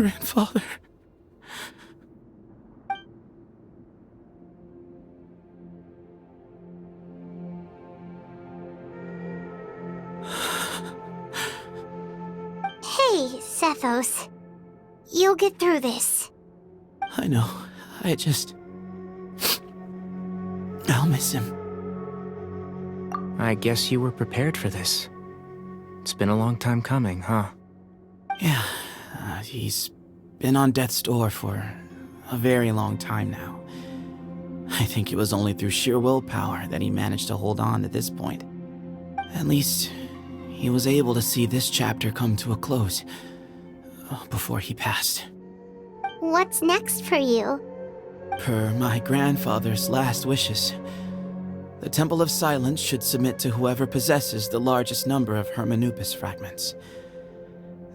Grandfather. Hey, Sethos. You'll get through this. I know. I'll miss him. I guess you were prepared for this. It's been a long time coming, huh? Yeah, he's been on death's door for a very long time now. I think it was only through sheer willpower that he managed to hold on to this point. At least, he was able to see this chapter come to a close before he passed. What's next for you? Per my grandfather's last wishes, the Temple of Silence should submit to whoever possesses the largest number of Hermanubis fragments.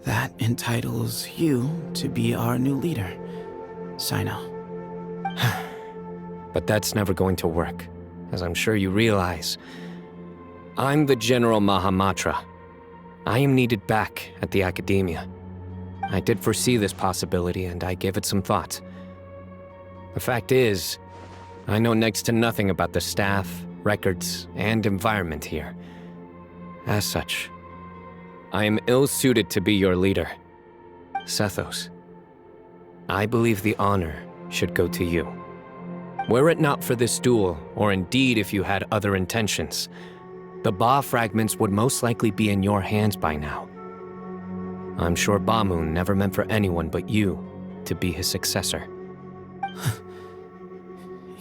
That entitles you to be our new leader, Cyno. But that's never going to work, as I'm sure you realize. I'm the General Mahamatra. I am needed back at the Academia. I did foresee this possibility, and I gave it some thought. The fact is, I know next to nothing about the staff, records, and environment here. As such, I am ill-suited to be your leader. Sethos, I believe the honor should go to you. Were it not for this duel, or indeed if you had other intentions, the Ba fragments would most likely be in your hands by now. I'm sure Bamoon never meant for anyone but you to be his successor.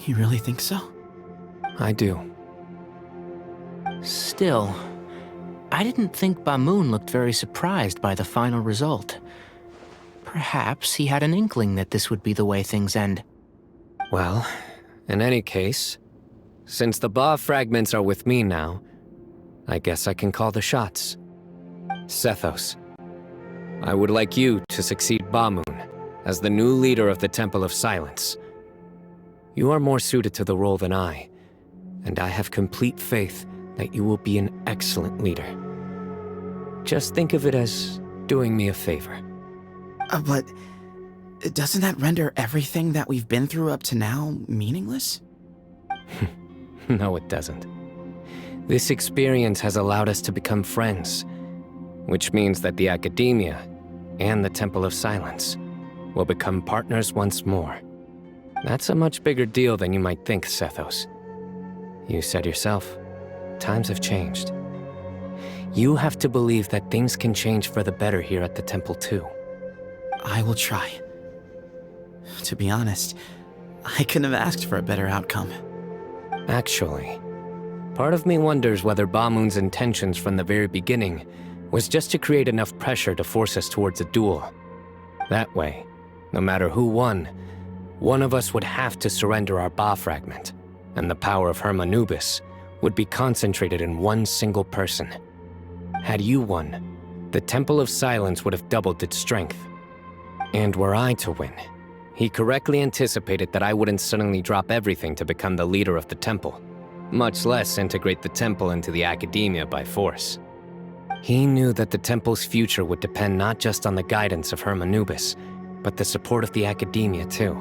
You really think so? I do. Still, I didn't think Bamoon looked very surprised by the final result. Perhaps he had an inkling that this would be the way things end. Well, in any case, since the Ba fragments are with me now, I guess I can call the shots. Sethos, I would like you to succeed Bamoon as the new leader of the Temple of Silence. You are more suited to the role than I, and I have complete faith that you will be an excellent leader. Just think of it as doing me a favor. But doesn't that render everything that we've been through up to now meaningless? No, it doesn't. This experience has allowed us to become friends, which means that the Academia and the Temple of Silence will become partners once more. That's a much bigger deal than you might think, Sethos. You said yourself, times have changed. You have to believe that things can change for the better here at the temple too. I will try. To be honest, I couldn't have asked for a better outcome. Actually, part of me wonders whether Bamoon's intentions from the very beginning was just to create enough pressure to force us towards a duel. That way, no matter who won, one of us would have to surrender our Ba fragment, and the power of Hermanubis would be concentrated in one single person. Had you won, the Temple of Silence would have doubled its strength. And were I to win, he correctly anticipated that I wouldn't suddenly drop everything to become the leader of the temple, much less integrate the temple into the Academia by force. He knew that the temple's future would depend not just on the guidance of Hermanubis, but the support of the Academia too.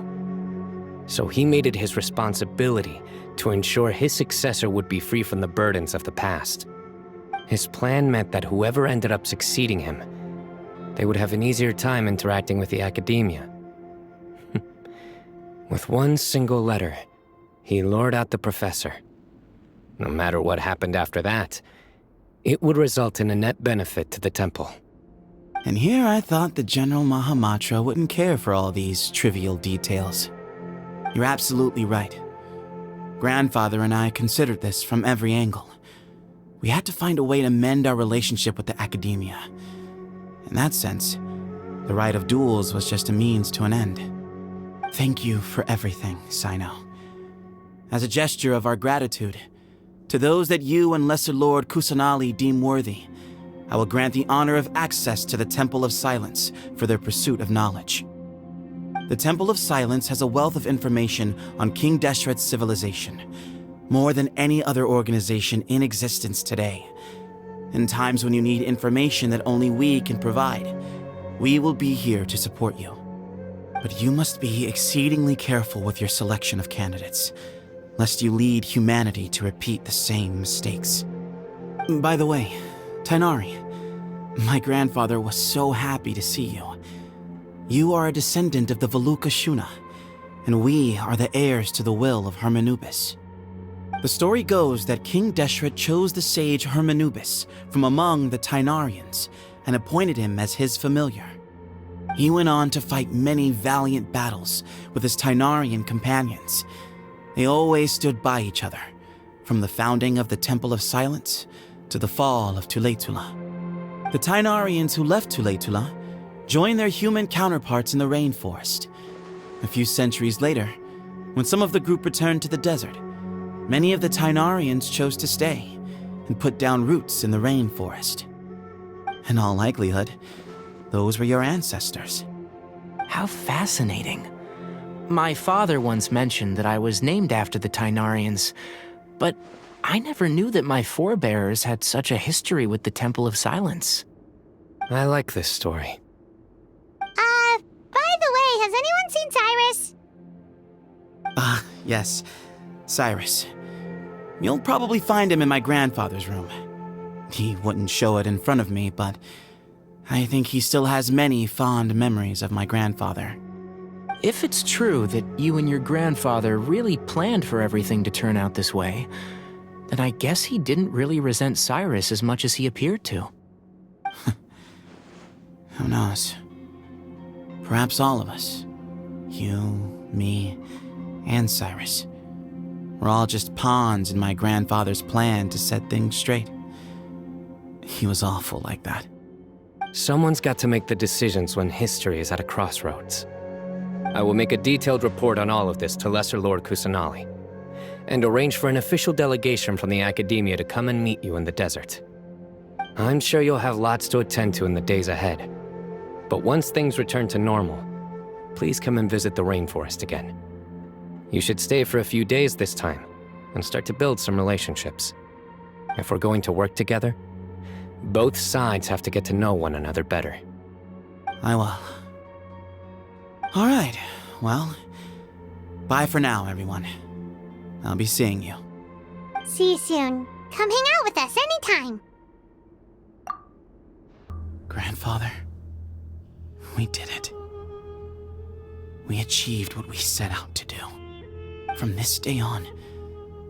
So he made it his responsibility to ensure his successor would be free from the burdens of the past. His plan meant that whoever ended up succeeding him, they would have an easier time interacting with the Academia. With one single letter, he lured out the professor. No matter what happened after that, it would result in a net benefit to the temple. And here I thought the General Mahamatra wouldn't care for all these trivial details. You're absolutely right. Grandfather and I considered this from every angle. We had to find a way to mend our relationship with the Academia. In that sense, the right of duels was just a means to an end. Thank you for everything, Cyno. As a gesture of our gratitude, to those that you and Lesser Lord Kusanali deem worthy, I will grant the honor of access to the Temple of Silence for their pursuit of knowledge. The Temple of Silence has a wealth of information on King Deshret's civilization, more than any other organization in existence today. In times when you need information that only we can provide, We will be here to support you. But you must be exceedingly careful with your selection of candidates, lest you lead humanity to repeat the same mistakes. By the way, Tainari, my grandfather was so happy to see you. You are a descendant of the Veluca Shuna, and we are the heirs to the will of Hermanubis. The story goes that King Deshret chose the sage Hermanubis from among the Tainarians and appointed him as his familiar. He went on to fight many valiant battles with his Tainarian companions. They always stood by each other, from the founding of the Temple of Silence to the fall of Tuletula. The Tainarians who left Tuletula joined their human counterparts in the rainforest. A few centuries later, when some of the group returned to the desert, many of the Tainarians chose to stay and put down roots in the rainforest. In all likelihood, those were your ancestors. How fascinating. My father once mentioned that I was named after the Tainarians, but I never knew that my forebears had such a history with the Temple of Silence. I like this story. By the way, has anyone seen Cyrus? Yes, Cyrus. You'll probably find him in my grandfather's room. He wouldn't show it in front of me, but I think he still has many fond memories of my grandfather. If it's true that you and your grandfather really planned for everything to turn out this way, then I guess he didn't really resent Cyrus as much as he appeared to. Who knows? Perhaps all of us, you, me, and Cyrus, we're all just pawns in my grandfather's plan to set things straight. He was awful like that. Someone's got to make the decisions when history is at a crossroads. I will make a detailed report on all of this to Lesser Lord Kusanali, and arrange for an official delegation from the Academia to come and meet you in the desert. I'm sure you'll have lots to attend to in the days ahead. But once things return to normal, please come and visit the rainforest again. You should stay for a few days this time, and start to build some relationships. If we're going to work together, both sides have to get to know one another better. I will. All right, well, bye for now, everyone. I'll be seeing you. See you soon. Come hang out with us anytime. Grandfather, we did it. We achieved what we set out to do. From this day on,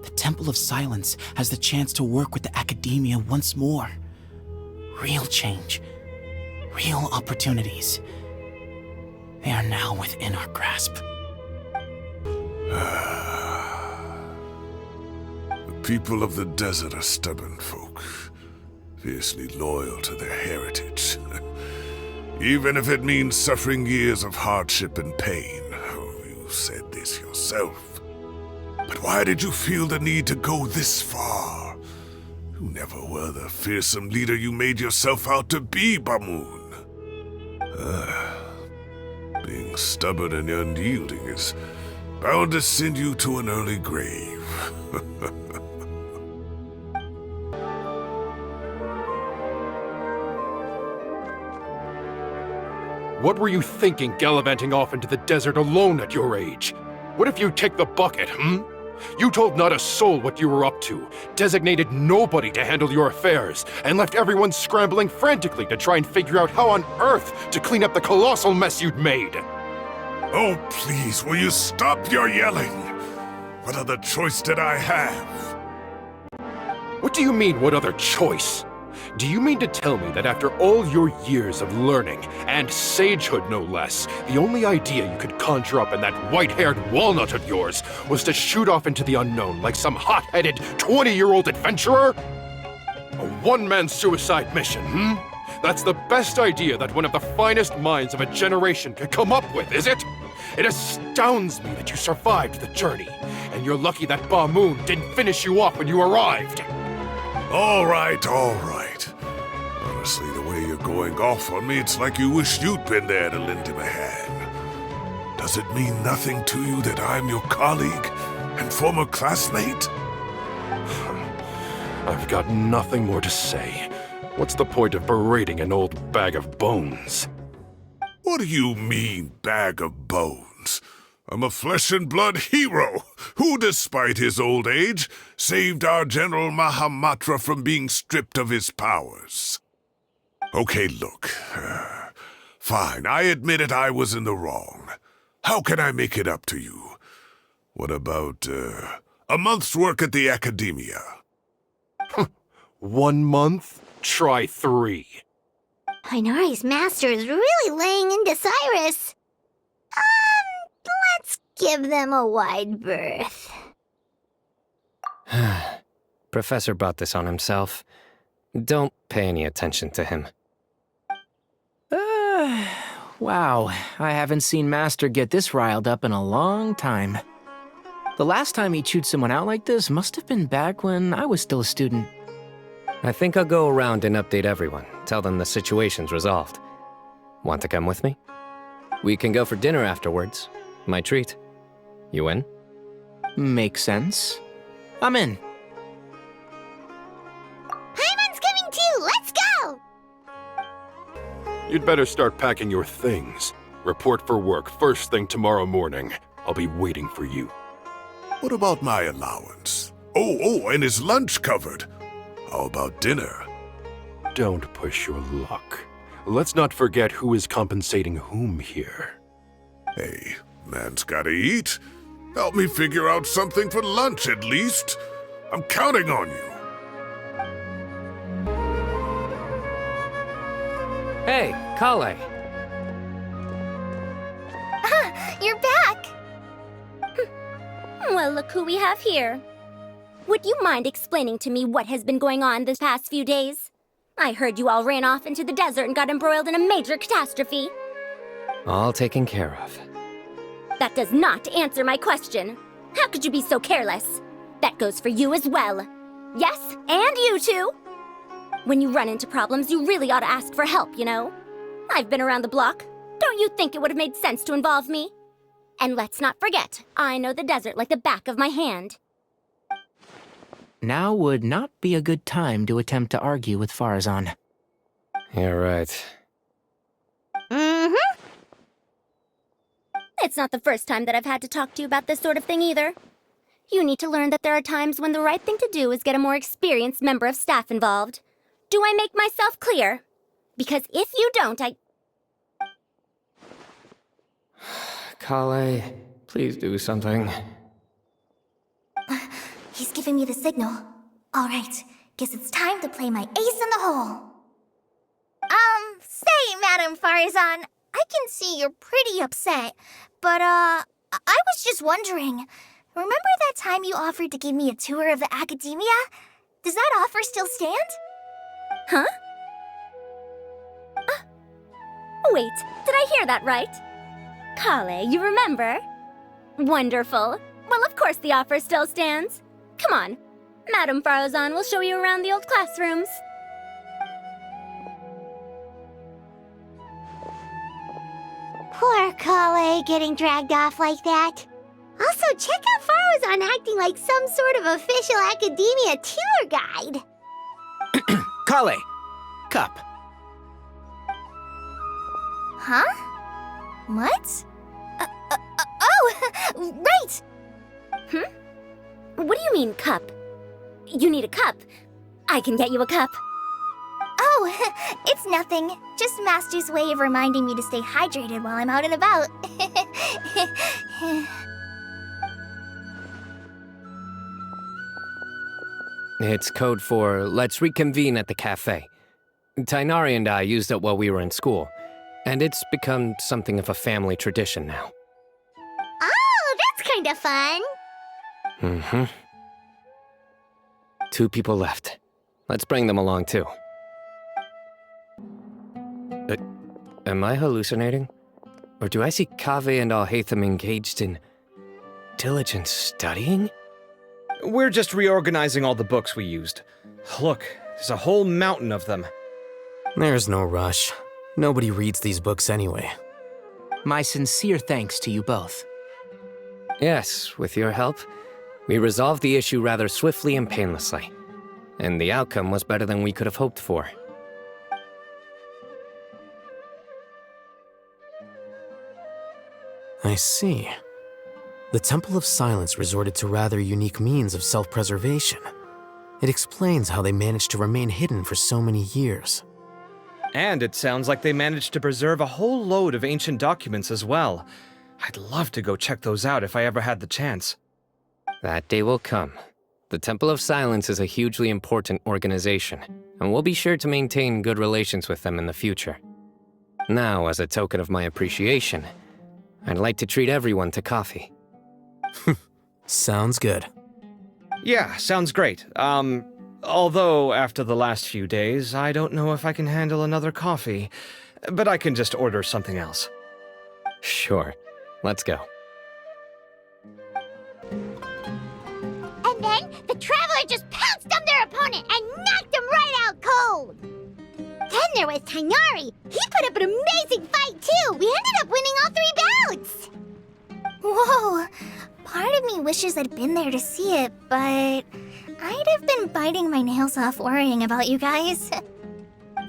the Temple of Silence has the chance to work with the Academia once more. Real change, real opportunities. They are now within our grasp. The people of the desert are stubborn folk, fiercely loyal to their heritage. Even if it means suffering years of hardship and pain. Oh, you said this yourself. But why did you feel the need to go this far? You never were the fearsome leader you made yourself out to be, Bamoon. Being stubborn and unyielding is bound to send you to an early grave. What were you thinking gallivanting off into the desert alone at your age? What if you take the bucket, You told not a soul what you were up to, designated nobody to handle your affairs, and left everyone scrambling frantically to try and figure out how on earth to clean up the colossal mess you'd made. Oh, please, will you stop your yelling? What other choice did I have? What do you mean, what other choice? Do you mean to tell me that after all your years of learning, and sagehood no less, the only idea you could conjure up in that white-haired walnut of yours was to shoot off into the unknown like some hot-headed 20-year-old adventurer? A one-man suicide mission, That's the best idea that one of the finest minds of a generation could come up with, is it? It astounds me that you survived the journey, and you're lucky that Bamoon didn't finish you off when you arrived. All right, all right. Honestly, the way you're going off on me, it's like you wish you'd been there to lend him a hand. Does it mean nothing to you that I'm your colleague and former classmate? I've got nothing more to say. What's the point of berating an old bag of bones? What do you mean, bag of bones? I'm a flesh-and-blood hero who, despite his old age, saved our General Mahamatra from being stripped of his powers. Okay, look. Fine, I admit it, I was in the wrong. How can I make it up to you? What about, a month's work at the Academia? 1 month? Try 3. Inari's master is really laying into Cyrus. Let's give them a wide berth. Professor brought this on himself. Don't pay any attention to him. Wow, I haven't seen Master get this riled up in a long time. The last time he chewed someone out like this must have been back when I was still a student. I think I'll go around and update everyone, tell them the situation's resolved. Want to come with me? We can go for dinner afterwards. My treat. You in? Makes sense. I'm in. Paimon's coming too! Let's go! You'd better start packing your things. Report for work first thing tomorrow morning. I'll be waiting for you. What about my allowance? Oh, and his lunch covered. How about dinner? Don't push your luck. Let's not forget who is compensating whom here. Hey, man's gotta eat. Help me figure out something for lunch at least. I'm counting on you. Hey, Kale. You're back! Well, look who we have here. Would you mind explaining to me what has been going on this past few days? I heard you all ran off into the desert and got embroiled in a major catastrophe. All taken care of. That does not answer my question. How could you be so careless? That goes for you as well. Yes, and you too. When you run into problems, you really ought to ask for help, you know? I've been around the block. Don't you think it would have made sense to involve me? And let's not forget, I know the desert like the back of my hand. Now would not be a good time to attempt to argue with Farazan. You're right. Mm-hmm. It's not the first time that I've had to talk to you about this sort of thing either. You need to learn that there are times when the right thing to do is get a more experienced member of staff involved. Do I make myself clear? Because if you don't, Kale, please do something. He's giving me the signal. All right, guess it's time to play my ace in the hole. Say, Madam Farazan, I can see you're pretty upset, but, I was just wondering, remember that time you offered to give me a tour of the Academia? Does that offer still stand? Huh? Wait, did I hear that right? Kale, you remember? Wonderful. Well, of course the offer still stands. Come on. Madam Farazan will show you around the old classrooms. Poor Kale getting dragged off like that. Also, check out Farazan acting like some sort of official Academia tour guide. Kale! Cup. Huh? What? Oh, right! What do you mean, cup? You need a cup. I can get you a cup. Oh, it's nothing. Just Master's way of reminding me to stay hydrated while I'm out and about. It's code for let's reconvene at the cafe. Tainari and I used it while we were in school, and it's become something of a family tradition now. Oh, that's kind of fun. Mm-hmm. 2 people left. Let's bring them along, too. Am I hallucinating? Or do I see Kaveh and Alhaitham engaged in diligent studying? We're just reorganizing all the books we used. Look, there's a whole mountain of them. There's no rush. Nobody reads these books anyway. My sincere thanks to you both. Yes, with your help, we resolved the issue rather swiftly and painlessly. And the outcome was better than we could have hoped for. I see. The Temple of Silence resorted to rather unique means of self-preservation. It explains how they managed to remain hidden for so many years. And it sounds like they managed to preserve a whole load of ancient documents as well. I'd love to go check those out if I ever had the chance. That day will come. The Temple of Silence is a hugely important organization, and we'll be sure to maintain good relations with them in the future. Now, as a token of my appreciation, I'd like to treat everyone to coffee. Sounds good. Yeah, sounds great. Although after the last few days, I don't know if I can handle another coffee, but I can just order something else. Sure. Let's go. And then the Traveler just pounced on their opponent and knocked him right out cold. Then there was Tighnari. He put up an amazing fight too. We ended up winning all 3 bouts. Whoa! Part of me wishes I'd been there to see it, but I'd have been biting my nails off worrying about you guys.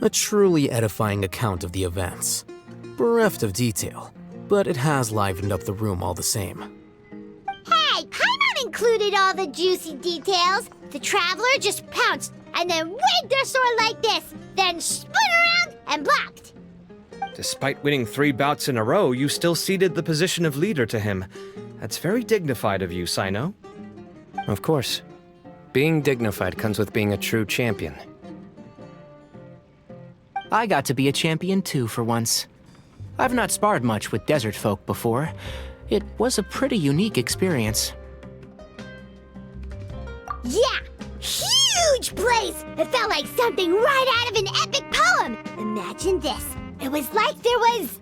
A truly edifying account of the events. Bereft of detail, but it has livened up the room all the same. Hey, Paimon included all the juicy details. The Traveler just pounced and then waved their sword like this, then spun around and blocked. Despite winning 3 bouts in a row, you still ceded the position of leader to him. That's very dignified of you, Cyno. Of course. Being dignified comes with being a true champion. I got to be a champion too for once. I've not sparred much with desert folk before. It was a pretty unique experience. Yeah, huge place! It felt like something right out of an epic poem. Imagine this. It was like there was...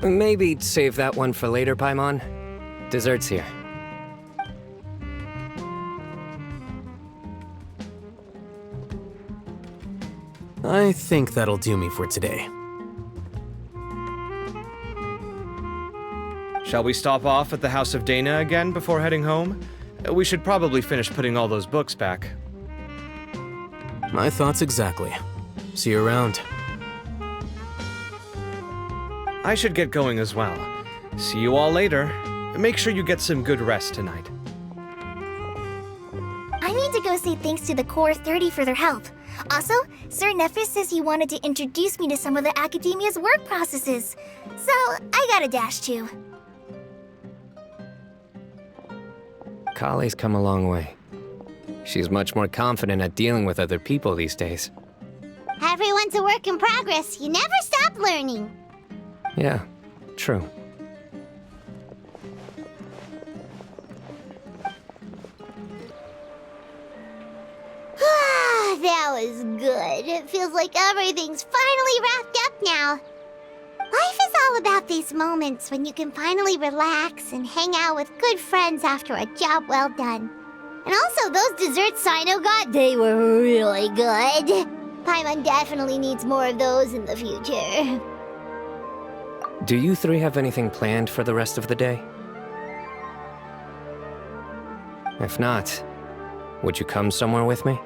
Maybe save that one for later, Paimon. Dessert's here. I think that'll do me for today. Shall we stop off at the House of Dana again before heading home? We should probably finish putting all those books back. My thoughts exactly. See you around. I should get going as well. See you all later. Make sure you get some good rest tonight. I need to go say thanks to the Core 30 for their help. Also, Sir Nephis says he wanted to introduce me to some of the Academia's work processes. So, I gotta dash too. Kali's come a long way. She's much more confident at dealing with other people these days. Everyone's a work in progress. You never stop learning. Yeah, true. That was good. It feels like everything's finally wrapped up now. Life is all about these moments when you can finally relax and hang out with good friends after a job well done. And also, those desserts Cyno got, they were really good. Paimon definitely needs more of those in the future. Do you 3 have anything planned for the rest of the day? If not, would you come somewhere with me?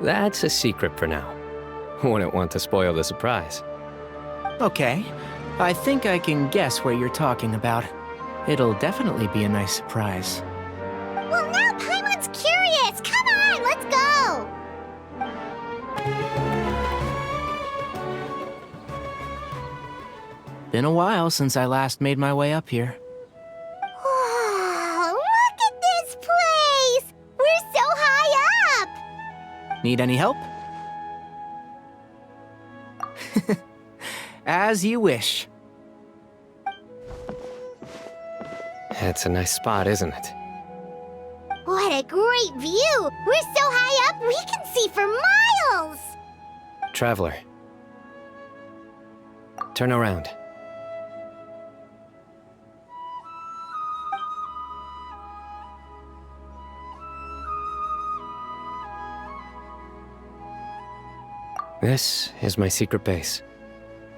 That's a secret for now. Wouldn't want to spoil the surprise. Okay, I think I can guess what you're talking about. It'll definitely be a nice surprise. Well, now Paimon's curious. Come on, let's go. Been a while since I last made my way up here. Wow, look at this place. We're so high up. Need any help? As you wish. It's a nice spot, isn't it? What a great view. We're so high up, we can see for miles. Traveler. Turn around. This is my secret base.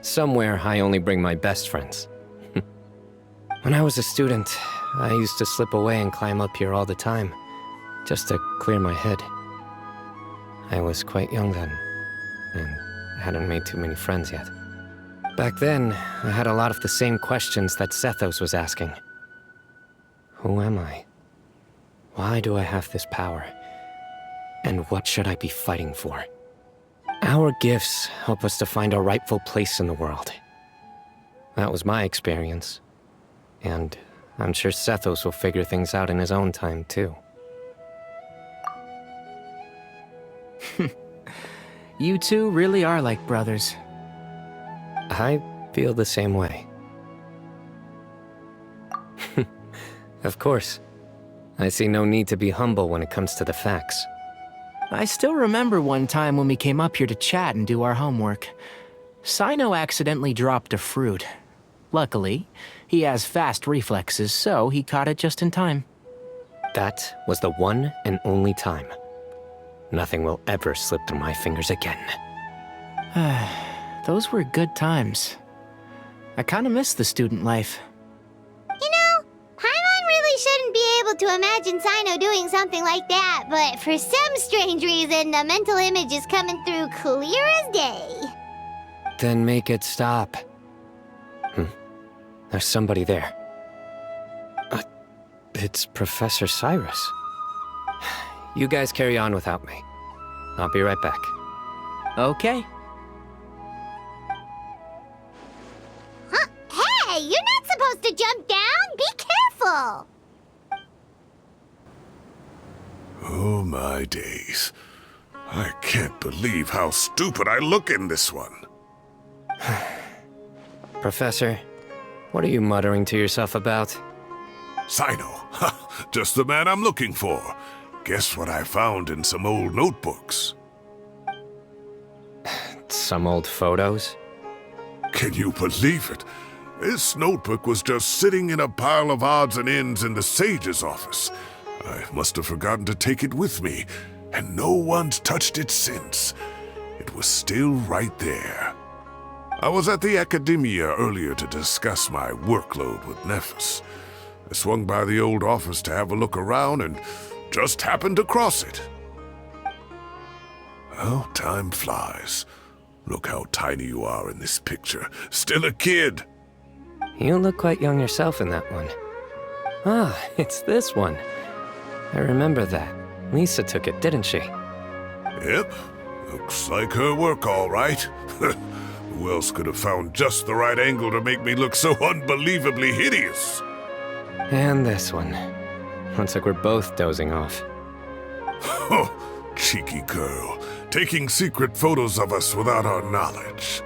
Somewhere I only bring my best friends. When I was a student, I used to slip away and climb up here all the time, just to clear my head. I was quite young then, and hadn't made too many friends yet. Back then, I had a lot of the same questions that Sethos was asking. Who am I? Why do I have this power? And what should I be fighting for? Our gifts help us to find our rightful place in the world. That was my experience. And I'm sure Sethos will figure things out in his own time, too. You two really are like brothers. I feel the same way. Of course. I see no need to be humble when it comes to the facts. I still remember one time when we came up here to chat and do our homework. Cyno accidentally dropped a fruit. Luckily, he has fast reflexes, so he caught it just in time. That was the one and only time. Nothing will ever slip through my fingers again. Those were good times. I kinda miss the student life. You know, Paimon really shouldn't be able to imagine Cyno doing something like that, but for some strange reason, the mental image is coming through clear as day. Then make it stop. There's somebody there. It's Professor Cyrus. You guys carry on without me. I'll be right back. Okay. Huh? Hey, you're not supposed to jump down! Be careful! Oh my days. I can't believe how stupid I look in this one. Professor, what are you muttering to yourself about? Cyno. Just the man I'm looking for. Guess what I found in some old notebooks? Some old photos? Can you believe it? This notebook was just sitting in a pile of odds and ends in the sage's office. I must have forgotten to take it with me, and no one's touched it since. It was still right there. I was at the Academia earlier to discuss my workload with Nephis. I swung by the old office to have a look around and just happened to cross it. Well, time flies. Look how tiny you are in this picture. Still a kid. You look quite young yourself in that one. Ah, it's this one. I remember that. Lisa took it, didn't she? Yep. Looks like her work, all right. Who else could have found just the right angle to make me look so unbelievably hideous? And this one. Looks like we're both dozing off. Oh, cheeky girl. Taking secret photos of us without our knowledge.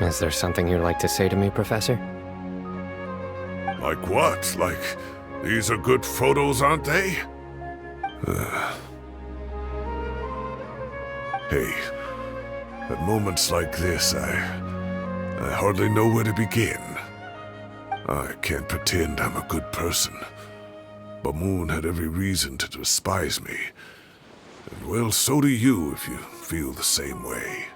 Is there something you'd like to say to me, Professor? Like what? Like, these are good photos, aren't they? Hey, at moments like this, I hardly know where to begin. I can't pretend I'm a good person. Bamoon had every reason to despise me. And well, so do you if you feel the same way.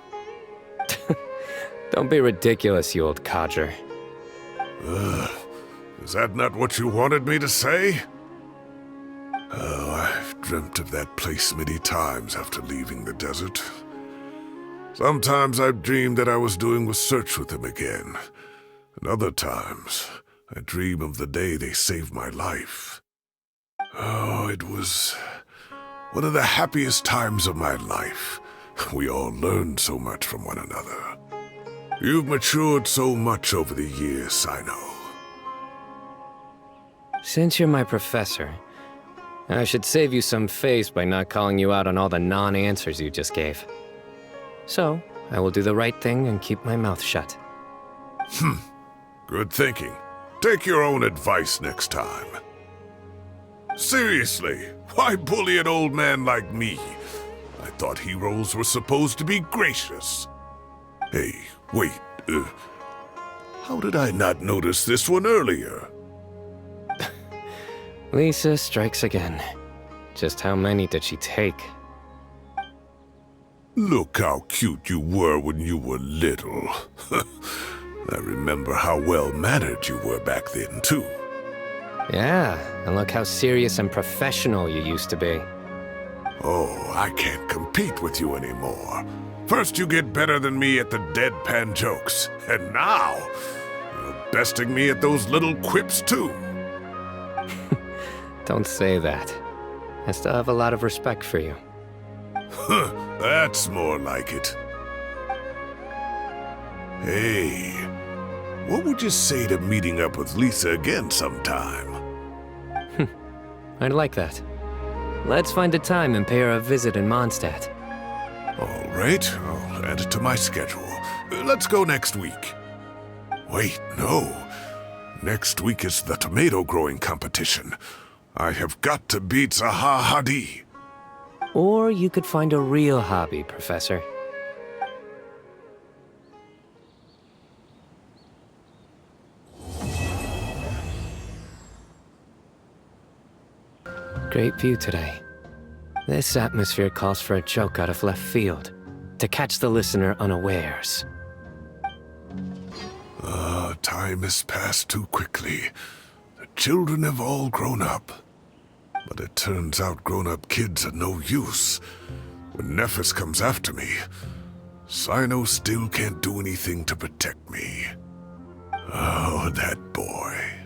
Don't be ridiculous, you old codger. Is that not what you wanted me to say? Oh, I've dreamt of that place many times after leaving the desert. Sometimes I've dreamed that I was doing research with them again. And other times, I dream of the day they saved my life. Oh, it was one of the happiest times of my life. We all learned so much from one another. You've matured so much over the years, Cyno. Since you're my professor, I should save you some face by not calling you out on all the non-answers you just gave. So, I will do the right thing and keep my mouth shut. Good thinking. Take your own advice next time. Seriously, why bully an old man like me? I thought heroes were supposed to be gracious. Hey, wait, how did I not notice this one earlier? Lisa strikes again. Just how many did she take? Look how cute you were when you were little. I remember how well-mannered you were back then, too. Yeah, and look how serious and professional you used to be. Oh, I can't compete with you anymore. First you get better than me at the deadpan jokes, and now you're besting me at those little quips too. Don't say that. I still have a lot of respect for you. Huh, that's more like it. Hey, what would you say to meeting up with Lisa again sometime? I'd like that. Let's find a time and pay her a visit in Mondstadt. All right, I'll add it to my schedule. Let's go next week. Wait, no. Next week is the tomato growing competition. I have got to beat Zaha Hadid. Or you could find a real hobby, Professor. Great view today. This atmosphere calls for a joke out of left field, to catch the listener unawares. Time has passed too quickly. The children have all grown up. But it turns out grown-up kids are no use. When Nephis comes after me, Cyno still can't do anything to protect me. Oh, that boy.